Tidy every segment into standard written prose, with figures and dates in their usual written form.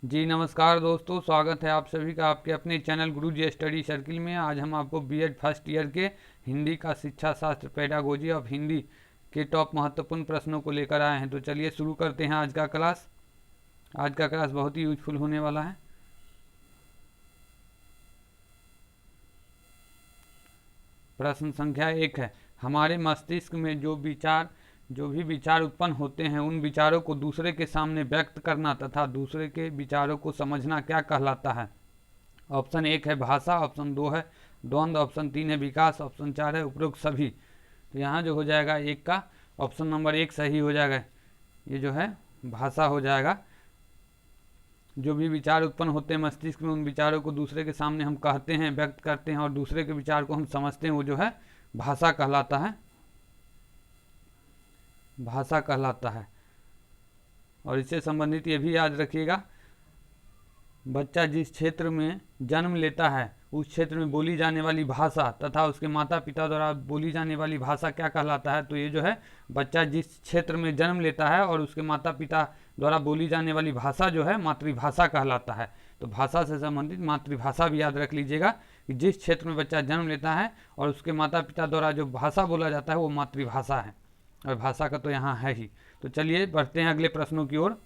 जी नमस्कार दोस्तों, स्वागत है आप सभी का आपके अपने चैनल गुरुजी स्टडी सर्किल में। आज हम आपको बीएड फर्स्ट ईयर के हिंदी का शिक्षा शास्त्र पेडागोजी ऑफ हिंदी के टॉप महत्वपूर्ण प्रश्नों को लेकर आए हैं। तो चलिए शुरू करते हैं आज का क्लास। आज का क्लास बहुत ही यूजफुल होने वाला है। प्रश्न संख्या 1 है, हमारे मस्तिष्क में जो भी विचार उत्पन्न होते हैं उन विचारों को दूसरे के सामने व्यक्त करना तथा दूसरे के विचारों को समझना क्या कहलाता है। ऑप्शन 1 है भाषा, ऑप्शन 2 है द्वंद्व, ऑप्शन 3 है विकास, ऑप्शन 4 है उपरोक्त सभी। तो यहाँ जो हो जाएगा एक का ऑप्शन नंबर 1 सही हो जाएगा। ये जो है भाषा हो जाएगा। जो भी विचार उत्पन्न होते हैं मस्तिष्क में उन विचारों को दूसरे के सामने हम कहते हैं, व्यक्त करते हैं और दूसरे के विचार को हम समझते हैं, वो जो है भाषा कहलाता है। भाषा कहलाता है। और इससे संबंधित ये भी याद रखिएगा, बच्चा जिस क्षेत्र में जन्म लेता है उस क्षेत्र में बोली जाने वाली भाषा तथा उसके माता पिता द्वारा बोली जाने वाली भाषा क्या कहलाता है। तो ये जो है बच्चा जिस क्षेत्र में जन्म लेता है और उसके माता पिता द्वारा बोली जाने वाली भाषा जो है मातृभाषा कहलाता है। तो भाषा से संबंधित मातृभाषा भी याद रख लीजिएगा कि जिस क्षेत्र में बच्चा जन्म लेता है और उसके माता पिता द्वारा जो भाषा बोला जाता है वो मातृभाषा है, और भाषा का तो यहाँ है ही। तो चलिए बढ़ते हैं अगले प्रश्नों की ओर।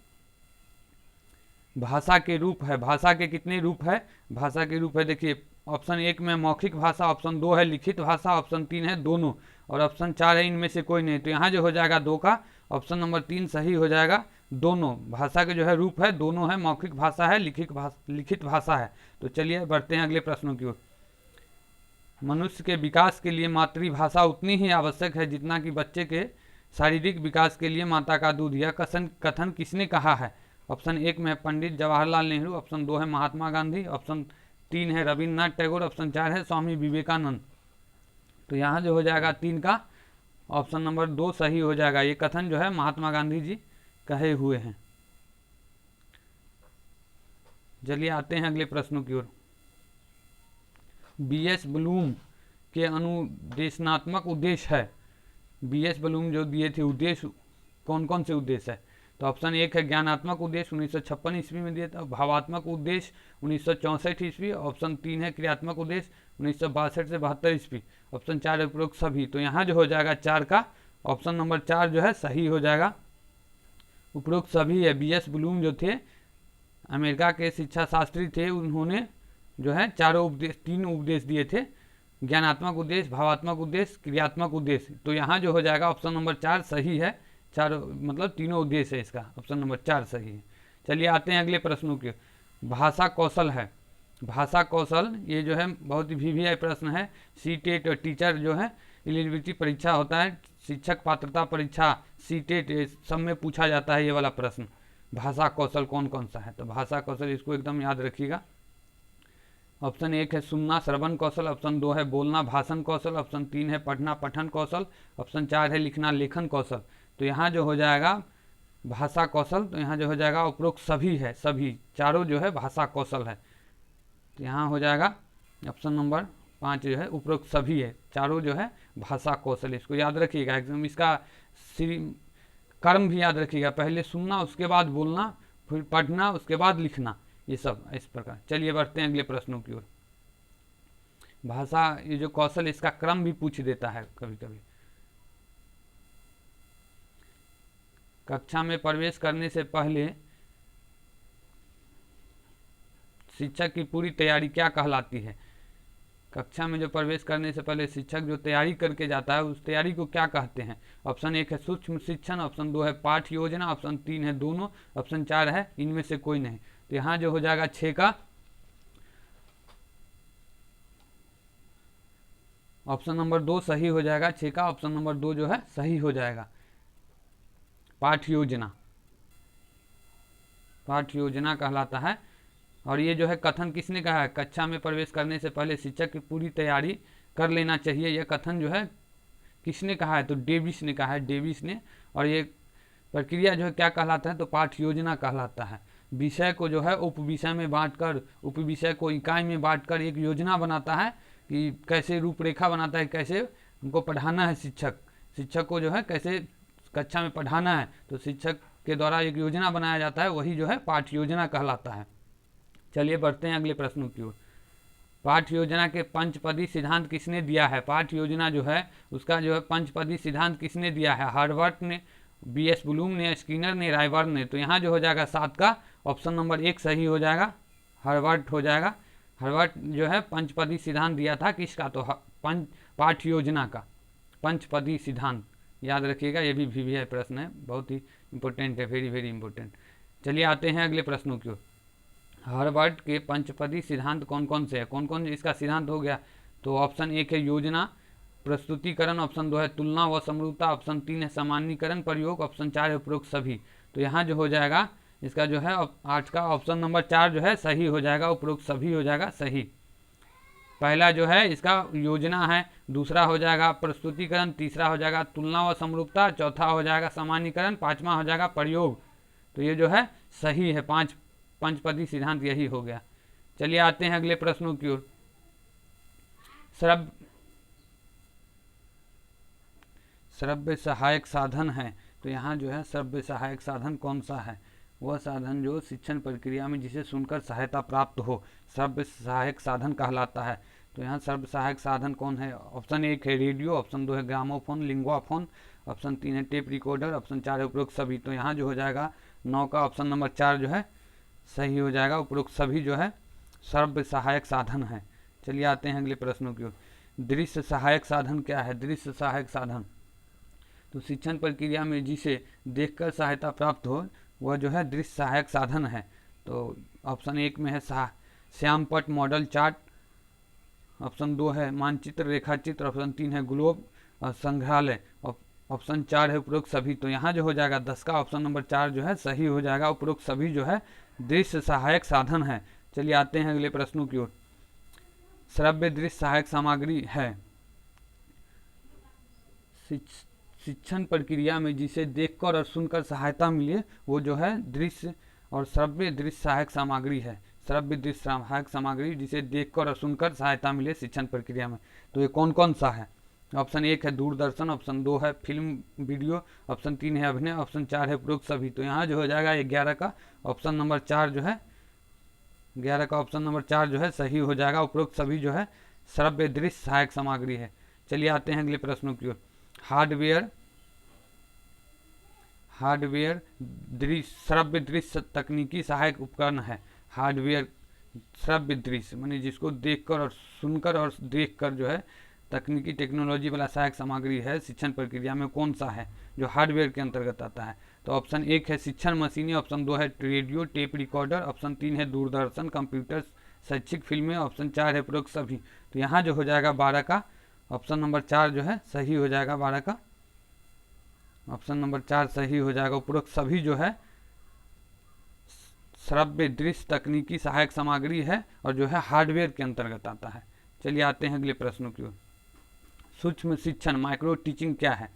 भाषा के रूप है, भाषा के कितने रूप है। भाषा के रूप है देखिए, ऑप्शन 1 में मौखिक भाषा, ऑप्शन 2 है लिखित भाषा, ऑप्शन 3 है दोनों, और ऑप्शन 4 है इनमें से कोई नहीं। तो यहाँ जो हो जाएगा 2 का ऑप्शन नंबर 3 सही हो जाएगा। दोनों भाषा के जो है रूप है दोनों है, मौखिक भाषा है, लिखित भाषा है। तो चलिए बढ़ते हैं अगले प्रश्नों की ओर। मनुष्य के विकास के लिए मातृभाषा उतनी ही आवश्यक है जितना कि बच्चे के शारीरिक विकास के लिए माता का दूध। यह कथन किसने कहा है। ऑप्शन 1 में पंडित जवाहरलाल नेहरू, ऑप्शन 2 है महात्मा गांधी, ऑप्शन 3 है रविन्द्रनाथ टैगोर, ऑप्शन 4 है स्वामी विवेकानंद। तो यहाँ जो हो जाएगा 3 का ऑप्शन नंबर 2 सही हो जाएगा। ये कथन जो है महात्मा गांधी जी कहे हुए हैं। चलिए आते हैं अगले प्रश्नों की ओर। बीएस ब्लूम के अनुदेशनात्मक उद्देश्य है। बीएस ब्लूम जो दिए थे उद्देश्य, कौन कौन से उद्देश्य है। तो ऑप्शन 1 है ज्ञानात्मक उद्देश्य 1956 ईस्वी में दिया था, भावात्मक उद्देश्य 1964 ईस्वी, ऑप्शन 3 है क्रियात्मक उद्देश्य 1962 से 72 ईस्वी, ऑप्शन 4 है उपरोक्त सभी। तो यहाँ जो हो जाएगा 4 का ऑप्शन नंबर 4 जो है सही हो जाएगा। उपरोक्त सभी है। बीएस ब्लूम जो थे अमेरिका के शिक्षा शास्त्री थे, उन्होंने जो है तीन उपदेश दिए थे, ज्ञानात्मक उद्देश्य, भावात्मक उद्देश्य, क्रियात्मक उद्देश्य। तो यहाँ जो हो जाएगा ऑप्शन नंबर 4 सही है। चारों मतलब तीनों उद्देश्य है, इसका ऑप्शन नंबर 4 सही है। चलिए आते हैं अगले प्रश्नों के। भाषा कौशल है। भाषा कौशल ये जो है बहुत ही वीवीआई प्रश्न है। सीटेट टीचर जो है एलिजिबिलिटी परीक्षा होता है, शिक्षक पात्रता परीक्षा, सीटेट सब में पूछा जाता है ये वाला प्रश्न। भाषा कौशल कौन कौन सा है। तो भाषा कौशल इसको एकदम याद रखिएगा। ऑप्शन 1 है सुनना श्रवण कौशल, ऑप्शन 2 है बोलना भाषण कौशल, ऑप्शन 3 है पढ़ना पठन कौशल, ऑप्शन 4 है लिखना लेखन कौशल। तो यहाँ जो हो जाएगा भाषा कौशल, तो यहाँ जो हो जाएगा उपरोक्त सभी है, सभी चारों जो है भाषा कौशल है। तो यहाँ हो जाएगा ऑप्शन नंबर 5 जो है उपरोक्त सभी है, चारों जो है भाषा कौशल। इसको याद रखिएगा एकदम। इसका कर्म भी याद रखिएगा, पहले सुनना उसके बाद बोलना फिर पढ़ना उसके बाद लिखना, ये सब इस प्रकार। चलिए बढ़ते हैं अगले प्रश्नों की ओर। भाषा ये जो कौशल इसका क्रम भी पूछ देता है कभी कभी। कक्षा में प्रवेश करने से पहले शिक्षक की पूरी तैयारी क्या कहलाती है। कक्षा में जो प्रवेश करने से पहले शिक्षक जो तैयारी करके जाता है उस तैयारी को क्या कहते हैं। ऑप्शन 1 है सूक्ष्म शिक्षण, ऑप्शन 2 है पाठ योजना, ऑप्शन 3 है दोनों, ऑप्शन 4 है इनमें से कोई नहीं। तो यहाँ जो हो जाएगा 6 का ऑप्शन नंबर 2 सही हो जाएगा। 6 का ऑप्शन नंबर 2 जो है सही हो जाएगा। पाठ योजना, पाठ योजना कहलाता है। और ये जो है कथन किसने कहा है। कक्षा में प्रवेश करने से पहले शिक्षक की पूरी तैयारी कर लेना चाहिए, यह कथन जो है किसने कहा है। तो डेविस ने कहा है, डेविस ने। और ये प्रक्रिया जो है क्या कहलाता है। तो पाठ योजना कहलाता है। विषय को जो है उप विषय में बांटकर, उप विषय को इकाई में बांटकर एक योजना बनाता है कि कैसे रूपरेखा बनाता है, कैसे हमको पढ़ाना है। शिक्षक को जो है कैसे कक्षा में पढ़ाना है। तो शिक्षक के द्वारा एक योजना बनाया जाता है वही जो है पाठ्य योजना कहलाता है। चलिए बढ़ते हैं अगले प्रश्नों की ओर। पाठ्य योजना के पंचपदी सिद्धांत किसने दिया है? पाठ्य योजना जो है उसका जो है पंचपदी सिद्धांत किसने दिया है? हर्बर्ट ने, BS ब्लूम ने, स्किनर ने, रायबर्न ने। तो यहाँ जो हो जाएगा 7 का ऑप्शन नंबर 1 सही हो जाएगा, हर्बर्ट हो जाएगा। हर्बर्ट जो है पंचपदी सिद्धांत दिया था किसका? तो पाठ्य योजना का पंचपदी सिद्धांत, याद रखिएगा, ये भी VVI प्रश्न है, बहुत ही इंपॉर्टेंट है, वेरी वेरी इंपॉर्टेंट। चलिए आते हैं अगले प्रश्नों की ओर। हर्बर्ट के पंचपदी सिद्धांत कौन कौन से हैं? कौन कौन इसका सिद्धांत हो गया? तो ऑप्शन 1 है योजना प्रस्तुतिकरण, ऑप्शन 2 है तुलना व समरूपता, ऑप्शन 3 है सामान्यीकरण प्रयोग, ऑप्शन 4 है उपरोक्त सभी। तो यहाँ जो हो जाएगा इसका जो है 8 का ऑप्शन नंबर 4 जो है सही हो जाएगा, उपरोक्त सभी हो जाएगा सही। पहला जो है इसका योजना है, दूसरा हो जाएगा प्रस्तुतिकरण, तीसरा हो जाएगा तुलना व समरूपता, चौथा हो जाएगा सामान्यीकरण, पांचवा हो जाएगा प्रयोग। तो ये जो है सही है, पंचपदी सिद्धांत यही हो गया। चलिए आते हैं अगले प्रश्नों की ओर। श्रव्य सहायक साधन है, तो यहाँ जो है श्रव्य सहायक साधन कौन सा है? वह साधन जो शिक्षण प्रक्रिया में जिसे सुनकर सहायता प्राप्त हो, श्रव्य सहायक साधन कहलाता है। तो यहाँ श्रव्य सहायक साधन कौन है? ऑप्शन 1 है रेडियो, ऑप्शन 2 है ग्रामोफोन, लिंगुआफोन, ऑप्शन 3 है टेप रिकॉर्डर, ऑप्शन 4 है उपरोक्त सभी। तो यहाँ जो हो जाएगा 9 का ऑप्शन नंबर 4 जो है सही हो जाएगा, उपरोक्त सभी जो है श्रव्य सहायक साधन है। चलिए आते हैं अगले प्रश्नों की ओर। दृश्य सहायक साधन क्या है? दृश्य सहायक साधन तो शिक्षण प्रक्रिया में जिसे देखकर सहायता प्राप्त हो वह जो है दृश्य सहायक साधन है। तो ऑप्शन 1 में है श्यामपट मॉडल चार्ट, ऑप्शन 2 है मानचित्र रेखाचित्र, ऑप्शन 3 है ग्लोब और संग्रहालय, ऑप्शन 4 है उपरोक्त सभी। तो यहाँ जो हो जाएगा 10 का ऑप्शन नंबर 4 जो है सही हो जाएगा, उपरोक्त सभी जो है दृश्य सहायक साधन है। चलिए आते हैं अगले प्रश्नों की ओर। श्रव्य दृश्य सहायक सामग्री है शिक्षण प्रक्रिया में जिसे देखकर और सुनकर सहायता मिले वो जो है दृश्य और श्रव्य दृश्य सहायक सामग्री है। श्रव्य दृश्य सहायक सामग्री जिसे देखकर और सुनकर सहायता मिले शिक्षण प्रक्रिया में, तो ये कौन कौन सा है? ऑप्शन 1 है दूरदर्शन, ऑप्शन 2 है फिल्म वीडियो, ऑप्शन 3 है अभिनय, ऑप्शन 4 है उपरोक्त सभी। तो यहाँ जो हो जाएगा 11 का ऑप्शन नंबर 4 जो है 11 का ऑप्शन नंबर 4 जो है सही हो जाएगा, उपरोक्त सभी जो है श्रव्य दृश्य सहायक सामग्री है। चलिए आते हैं अगले प्रश्नों की ओर। हार्डवेयर श्रव्य दृश्य तकनीकी सहायक उपकरण है। हार्डवेयर श्रव्य दृश्य मानी जिसको देखकर और सुनकर और देखकर जो है तकनीकी टेक्नोलॉजी वाला सहायक सामग्री है शिक्षण प्रक्रिया में कौन सा है जो हार्डवेयर के अंतर्गत आता है? तो ऑप्शन 1 है शिक्षण मशीनें, ऑप्शन 2 है रेडियो टेप रिकॉर्डर, ऑप्शन 3 है दूरदर्शन कंप्यूटर शैक्षिक फिल्में, ऑप्शन 4 है उपरोक्त सभी। तो यहाँ जो हो जाएगा 12 का ऑप्शन नंबर 4 जो है सही हो जाएगा, 12 का ऑप्शन नंबर 4 सही हो जाएगा, उपरोक्त सभी जो है श्रव्य दृश्य तकनीकी सहायक सामग्री है और जो है हार्डवेयर के अंतर्गत आता है। चलिए आते हैं अगले प्रश्नों की ओर। सूक्ष्म शिक्षण माइक्रो टीचिंग क्या है?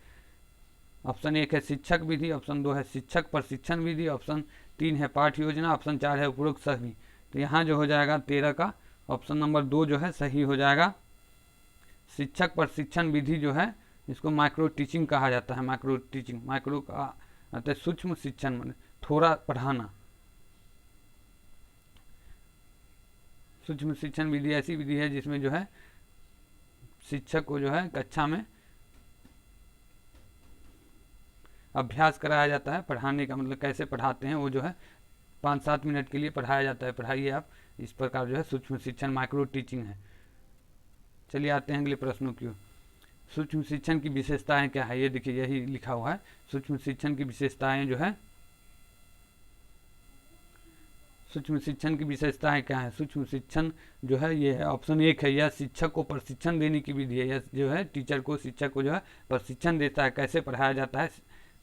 ऑप्शन 1 है शिक्षक विधि, ऑप्शन 2 है शिक्षक प्रशिक्षण विधि, ऑप्शन 3 है पाठ्य योजना, ऑप्शन 4 है उपरोक्त सभी। तो यहाँ जो हो जाएगा 13 का ऑप्शन नंबर 2 जो है सही हो जाएगा। शिक्षक प्रशिक्षण विधि जो है इसको माइक्रो टीचिंग कहा जाता है। माइक्रो टीचिंग, माइक्रो का अर्थ है सूक्ष्म शिक्षण, माने थोड़ा पढ़ाना। सूक्ष्म शिक्षण विधि ऐसी विधि है जिसमें जो है शिक्षक को जो है कक्षा में अभ्यास कराया जाता है। पढ़ाने का मतलब कैसे पढ़ाते हैं वो जो है 5-7 मिनट के लिए पढ़ाया जाता है, पढ़ाइए आप, इस प्रकार जो है सूक्ष्म शिक्षण माइक्रो टीचिंग है। चलिए आते हैं अगले प्रश्नों की ओर। सूक्ष्म शिक्षण की विशेषताएं क्या है? ये देखिए यही लिखा हुआ है, सूक्ष्म शिक्षण की विशेषताएं जो है, सूक्ष्म शिक्षण की विशेषताएं क्या है? सूक्ष्म शिक्षण जो है ये है ऑप्शन 1 है यह शिक्षक को प्रशिक्षण देने की विधि है। यह जो है टीचर को शिक्षक को जो है प्रशिक्षण देता है, कैसे पढ़ाया जाता है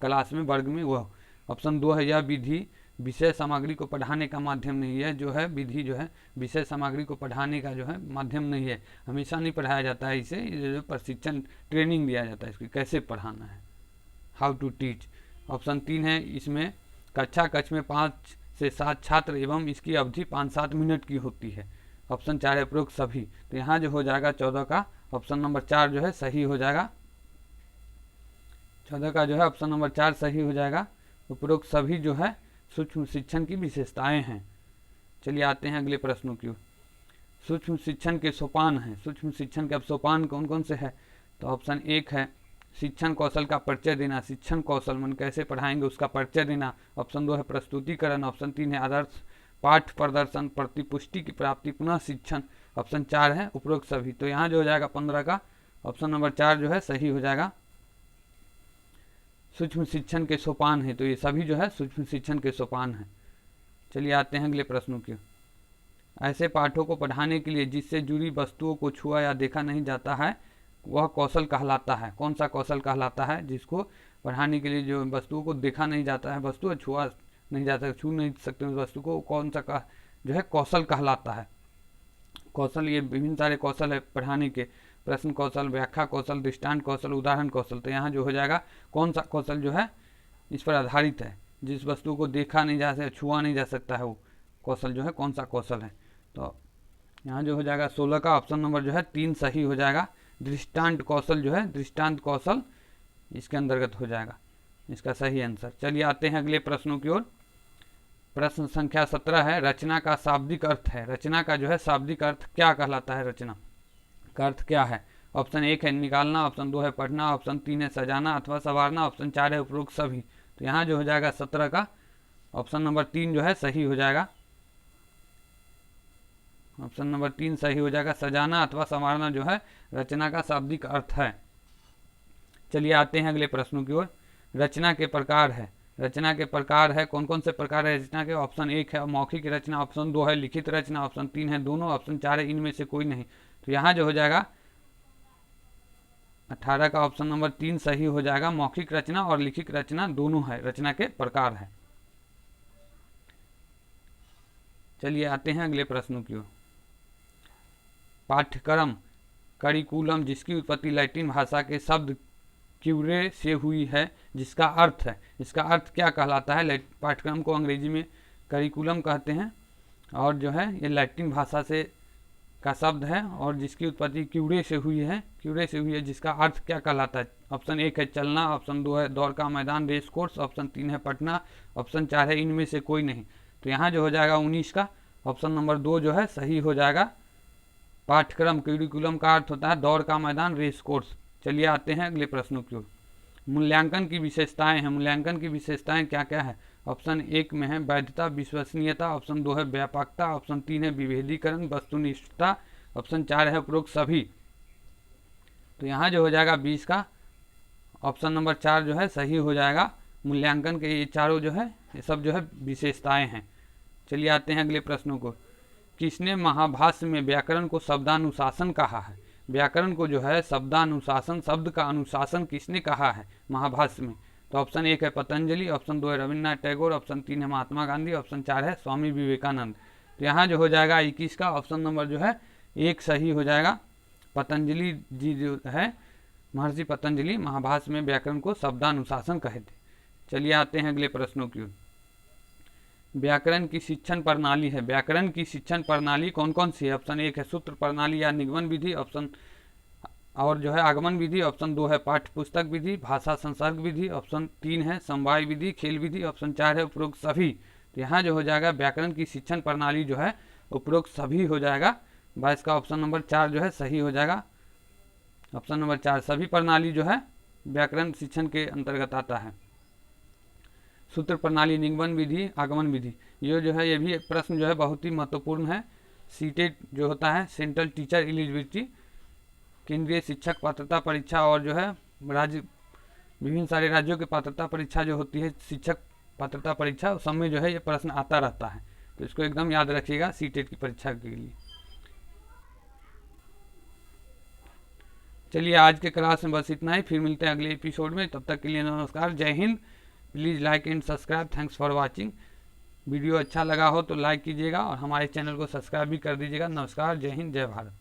क्लास में वर्ग में वह। ऑप्शन 2 है यह विधि विषय सामग्री को पढ़ाने का माध्यम नहीं है। जो है विधि जो है विषय सामग्री को पढ़ाने का जो है माध्यम नहीं है, हमेशा नहीं पढ़ाया जाता है इसे, जो प्रशिक्षण ट्रेनिंग दिया जाता है इसकी कैसे पढ़ाना है, हाउ टू टीच। ऑप्शन 3 है इसमें कक्ष में 5 से 7 छात्र एवं इसकी अवधि 5-7 मिनट की होती है। ऑप्शन 4 है उपरोक्त सभी। तो यहाँ जो हो जाएगा 14 का ऑप्शन नंबर 4 जो है सही हो जाएगा, 14 का जो है ऑप्शन नंबर 4 सही हो जाएगा, उपरोक्त सभी जो है सूक्ष्म शिक्षण की विशेषताएं हैं। चलिए आते हैं अगले प्रश्नों की ओर। सूक्ष्म शिक्षण के सोपान हैं। सूक्ष्म शिक्षण के अब सोपान कौन कौन से हैं? तो ऑप्शन 1 है शिक्षण कौशल का परिचय देना, शिक्षण कौशल मन कैसे पढ़ाएंगे उसका परिचय देना। ऑप्शन 2 है प्रस्तुतिकरण। ऑप्शन 3 है आदर्श पाठ प्रदर्शन, प्रतिपुष्टि की प्राप्ति, पुनः शिक्षण। ऑप्शन 4 है उपरोक्त सभी। तो यहाँ जो हो जाएगा 15 का ऑप्शन नंबर 4 जो है सही हो जाएगा। सूक्ष्म शिक्षण के सोपान है, तो ये सभी जो है सूक्ष्म शिक्षण के सोपान हैं। चलिए आते हैं अगले प्रश्नों की। ऐसे पाठों को पढ़ाने के लिए जिससे जुड़ी वस्तुओं को छुआ या देखा नहीं जाता है वह कौशल कहलाता है। कौन सा कौशल कहलाता है? जिसको पढ़ाने के लिए जो वस्तुओं को देखा नहीं जाता है, वस्तु छुआ नहीं जाता, छू नहीं सकते उस वस्तु को, कौन सा जो है कौशल कहलाता है। कौशल ये विभिन्न सारे कौशल है पढ़ाने के, प्रश्न कौशल, व्याख्या कौशल, दृष्टांत कौशल, उदाहरण कौशल। तो यहाँ जो हो जाएगा कौन सा कौशल जो है इस पर आधारित है, जिस वस्तु को देखा नहीं जा सकता, छुआ नहीं जा सकता है, वो कौशल जो है कौन सा कौशल है। तो यहाँ जो हो जाएगा 16 का ऑप्शन नंबर जो है 3 सही हो जाएगा। दृष्टांत कौशल जो है, दृष्टांत कौशल इसके अंतर्गत हो जाएगा इसका सही आंसर। चलिए आते हैं अगले प्रश्नों की ओर। प्रश्न संख्या 17 है रचना का शाब्दिक अर्थ है। रचना का जो है शाब्दिक अर्थ क्या कहलाता है? रचना का अर्थ क्या है? ऑप्शन 1 है निकालना, ऑप्शन 2 है पढ़ना, ऑप्शन 3 है सजाना अथवा संवारना, ऑप्शन 4 है उपरोक्त सभी। तो यहाँ जो हो जाएगा 17 का ऑप्शन नंबर 3 जो है सही हो जाएगा। ऑप्शन नंबर 3 सही हो जाएगा। सजाना अथवा संवारना जो है रचना का शाब्दिक अर्थ है। चलिए आते हैं अगले प्रश्नों की ओर। रचना के प्रकार है। रचना के प्रकार है, कौन कौन से प्रकार है रचना के? ऑप्शन 1 है मौखिक रचना, ऑप्शन 2 है लिखित रचना, ऑप्शन 3 है दोनों, ऑप्शन 4 है इनमें से कोई नहीं। तो यहाँ जो हो जाएगा 18 का ऑप्शन नंबर 3 सही हो जाएगा। मौखिक रचना और लिखित रचना दोनों है, रचना के प्रकार है। चलिए आते हैं अगले प्रश्नों की ओर। पाठ्यक्रम करिकुलम जिसकी उत्पत्ति लैटिन भाषा के शब्द क्यूरे से हुई है, जिसका अर्थ है, इसका अर्थ क्या कहलाता है? पाठ्यक्रम को अंग्रेजी में करिकुलम कहते हैं और जो है ये लैटिन भाषा से का शब्द है और जिसकी उत्पत्ति क्यूरे से हुई है, क्यूरे से हुई है, जिसका अर्थ क्या कहलाता है? ऑप्शन 1 है चलना, ऑप्शन 2 है दौड़ का मैदान रेस कोर्स, ऑप्शन 3 है पढ़ना, ऑप्शन 4 है इनमें से कोई नहीं। तो यहाँ जो हो जाएगा 19 का ऑप्शन नंबर 2 जो है सही हो जाएगा। पाठ्यक्रम करिकुलम का अर्थ होता है दौड़ का मैदान रेस कोर्स। चलिए आते हैं अगले प्रश्नों की ओर। मूल्यांकन की विशेषताएं हैं। मूल्यांकन की विशेषताएं क्या क्या है? ऑप्शन 1 में है वैधता, विश्वसनीयता, ऑप्शन 2 है व्यापकता, ऑप्शन 3 है विभेदीकरण, वस्तुनिष्ठता, ऑप्शन 4 है उपरोक्त सभी। तो यहाँ जो हो जाएगा 20 का ऑप्शन नंबर 4 जो है सही हो जाएगा। मूल्यांकन के ये चारों जो है ये सब जो है विशेषताएं हैं। चलिए आते हैं अगले प्रश्नों को। किसने महाभाष्य में व्याकरण को शब्दानुशासन कहा है? व्याकरण को जो है शब्दानुशासन, शब्द का अनुशासन किसने कहा है महाभाष्य में? तो ऑप्शन 1 है पतंजलि, ऑप्शन 2 है रविन्द्रनाथ टैगोर, ऑप्शन 3 है महात्मा गांधी, ऑप्शन 4 है स्वामी विवेकानंद। तो यहाँ जो हो जाएगा 21 का ऑप्शन नंबर जो है 1 सही हो जाएगा। पतंजलि जी जो है, महर्षि पतंजलि महाभाष्य में व्याकरण को शब्दानुशासन कहे थे। चलिए आते हैं अगले प्रश्नों की ओर। व्याकरण की शिक्षण प्रणाली है। व्याकरण की शिक्षण प्रणाली कौन कौन सी है? ऑप्शन 1 है सूत्र प्रणाली या निगमन विधि, ऑप्शन और जो है आगमन विधि, ऑप्शन 2 है पाठ्य पुस्तक विधि, भाषा संसर्ग विधि, ऑप्शन 3 है समवाय विधि, खेल विधि, ऑप्शन 4 है उपरोक्त सभी। तो यहाँ जो हो जाएगा व्याकरण की शिक्षण प्रणाली जो है उपरोक्त सभी हो जाएगा। 22 का ऑप्शन नंबर 4 जो है सही हो जाएगा। ऑप्शन नंबर 4 सभी प्रणाली जो है व्याकरण शिक्षण के अंतर्गत आता है। सूत्र प्रणाली, निगमन विधि, आगमन विधि, ये जो है ये भी एक प्रश्न जो है बहुत ही महत्वपूर्ण है। सीटेट जो होता है सेंट्रल टीचर एलिजिबिलिटी, केंद्रीय शिक्षक पात्रता परीक्षा और जो है राज्य विभिन्न सारे राज्यों की पात्रता परीक्षा जो होती है शिक्षक पात्रता परीक्षा, उस समय जो है ये प्रश्न आता रहता है। तो इसको एकदम याद रखिएगा सीटेट की परीक्षा के लिए। चलिए आज के क्लास में बस इतना ही, फिर मिलते हैं अगले एपिसोड में। तब तक के लिए नमस्कार, जय Hind. Please like and subscribe. Thanks for watching. Video अच्छा लगा हो तो लाइक कीजिएगा और हमारे चैनल को सब्सक्राइब भी कर दीजिएगा। नमस्कार, जय हिंद, जय भारत।